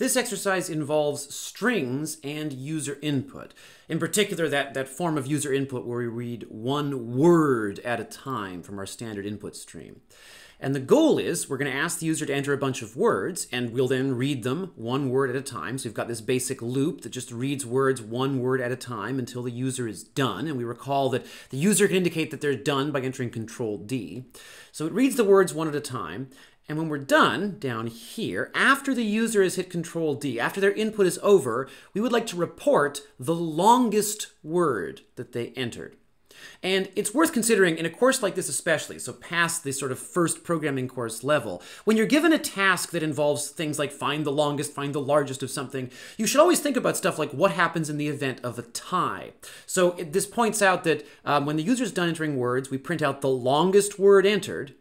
This exercise involves strings and user input. In particular, that form of user input where we read one word at a time from our standard input stream. And the goal is we're going to ask the user to enter a bunch of words, and we'll then read them one word at a time. So we've got this basic loop that just reads words one word at a time until the user is done. And we recall that the user can indicate that they're done by entering Control D. So it reads the words one at a time. And when we're done down here, after the user has hit Control D, after their input is over, we would like to report the longest word that they entered. And it's worth considering in a course like this especially, so past this sort of first programming course level, when you're given a task that involves things like find the longest, find the largest of something, you should always think about stuff like what happens in the event of a tie. So this points out that when the user's done entering words, we print out the longest word entered.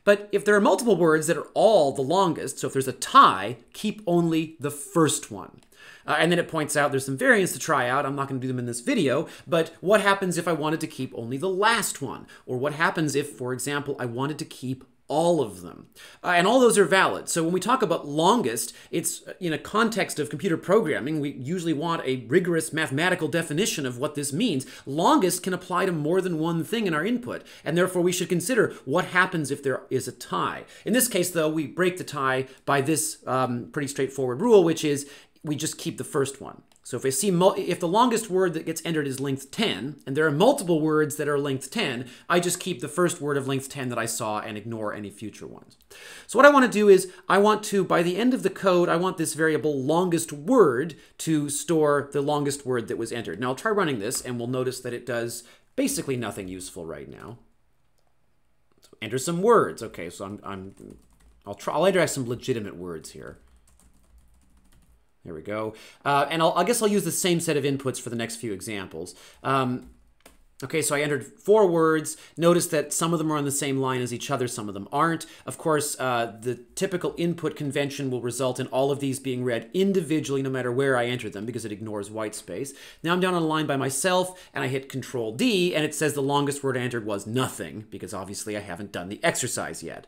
But if there are multiple words that are all the longest, so if there's a tie, keep only the first one. And then it points out there's some variants to try out. I'm not going to do them in this video, but what happens if I wanted to keep only the last one? Or what happens if, for example, I wanted to keep all of them? And all those are valid. So when we talk about longest, it's in a context of computer programming, we usually want a rigorous mathematical definition of what this means. Longest can apply to more than one thing in our input, and therefore we should consider what happens if there is a tie. In this case, though, we break the tie by this pretty straightforward rule, which is we just keep the first one. So if the longest word that gets entered is length 10, and there are multiple words that are length 10, I just keep the first word of length 10 that I saw and ignore any future ones. So what I want to do is by the end of the code, I want this variable longest word to store the longest word that was entered. Now I'll try running this, and we'll notice that it does basically nothing useful right now. So enter some words. Okay, so I'll enter some legitimate words here. There we go. And I guess I'll use the same set of inputs for the next few examples. Okay, so I entered 4 words. Notice that some of them are on the same line as each other, some of them aren't. Of course, the typical input convention will result in all of these being read individually no matter where I enter them because it ignores white space. Now I'm down on a line by myself, and I hit Control D, and it says the longest word I entered was nothing because obviously I haven't done the exercise yet.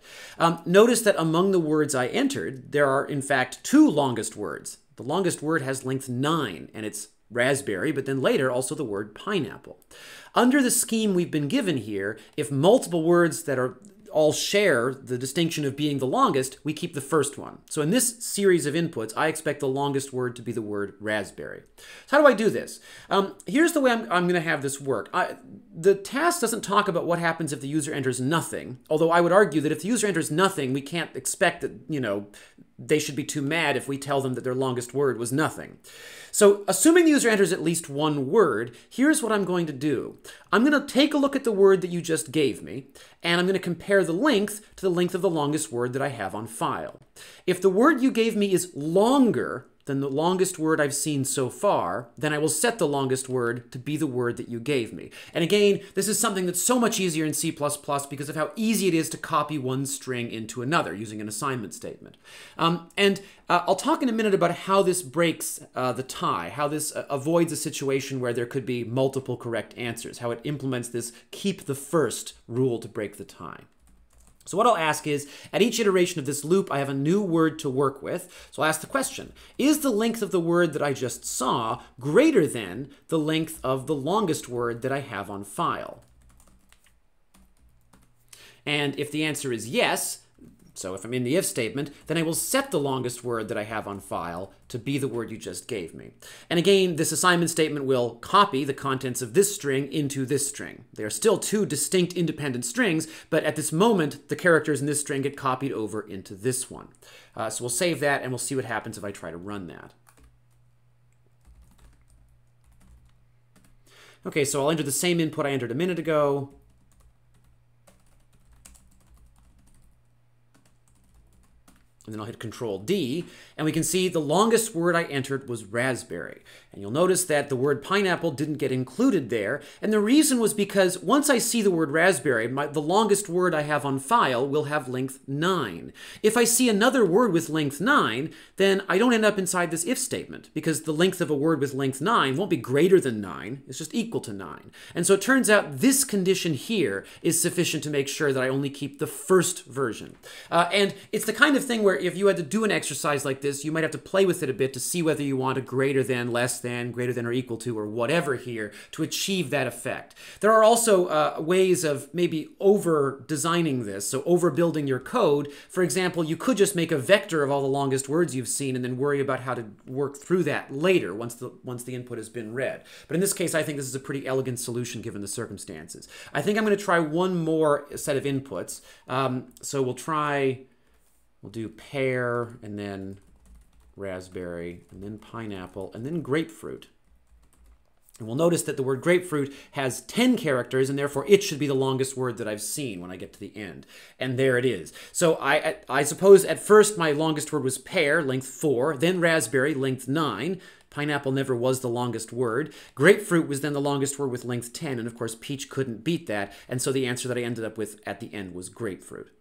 Notice that among the words I entered, there are in fact 2 longest words. The longest word has length 9, and it's raspberry, but then later also the word pineapple. Under the scheme we've been given here, if multiple words that are all share the distinction of being the longest, we keep the first one. So in this series of inputs, I expect the longest word to be the word raspberry. So how do I do this? Here's the way I'm going to have this work. The task doesn't talk about what happens if the user enters nothing, although I would argue that if the user enters nothing, we can't expect that, they should be too mad if we tell them that their longest word was nothing. So assuming the user enters at least one word, here's what I'm going to do. I'm going to take a look at the word that you just gave me, and I'm going to compare the length to the length of the longest word that I have on file. If the word you gave me is longer than the longest word I've seen so far, then I will set the longest word to be the word that you gave me. And again, this is something that's so much easier in C++ because of how easy it is to copy one string into another using an assignment statement. I'll talk in a minute about how this breaks the tie, how this avoids a situation where there could be multiple correct answers, how it implements this keep the first rule to break the tie. So what I'll ask is, at each iteration of this loop, I have a new word to work with. So I'll ask the question, is the length of the word that I just saw greater than the length of the longest word that I have on file? And if the answer is yes, so if I'm in the if statement, then I will set the longest word that I have on file to be the word you just gave me. And again, this assignment statement will copy the contents of this string into this string. They are still 2 distinct independent strings, but at this moment, the characters in this string get copied over into this one. So we'll save that, and we'll see what happens if I try to run that. Okay, so I'll enter the same input I entered a minute ago. And then I'll hit Control D, and we can see the longest word I entered was raspberry. And you'll notice that the word pineapple didn't get included there, and the reason was because once I see the word raspberry, the longest word I have on file will have length 9. If I see another word with length 9, then I don't end up inside this if statement, because the length of a word with length 9 won't be greater than 9, it's just equal to 9. And so it turns out this condition here is sufficient to make sure that I only keep the first version. And it's the kind of thing where if you had to do an exercise like this, you might have to play with it a bit to see whether you want a greater than, less than, greater than or equal to, or whatever here to achieve that effect. There are also ways of maybe over-designing this, so overbuilding your code. For example, you could just make a vector of all the longest words you've seen and then worry about how to work through that later once the input has been read. But in this case, I think this is a pretty elegant solution given the circumstances. I think I'm going to try one more set of inputs. So we'll do pear, and then raspberry, and then pineapple, and then grapefruit. And we'll notice that the word grapefruit has 10 characters, and therefore it should be the longest word that I've seen when I get to the end. And there it is. So I suppose at first my longest word was pear, length 4, then raspberry, length 9. Pineapple never was the longest word. Grapefruit was then the longest word with length 10, and of course peach couldn't beat that, and so the answer that I ended up with at the end was grapefruit.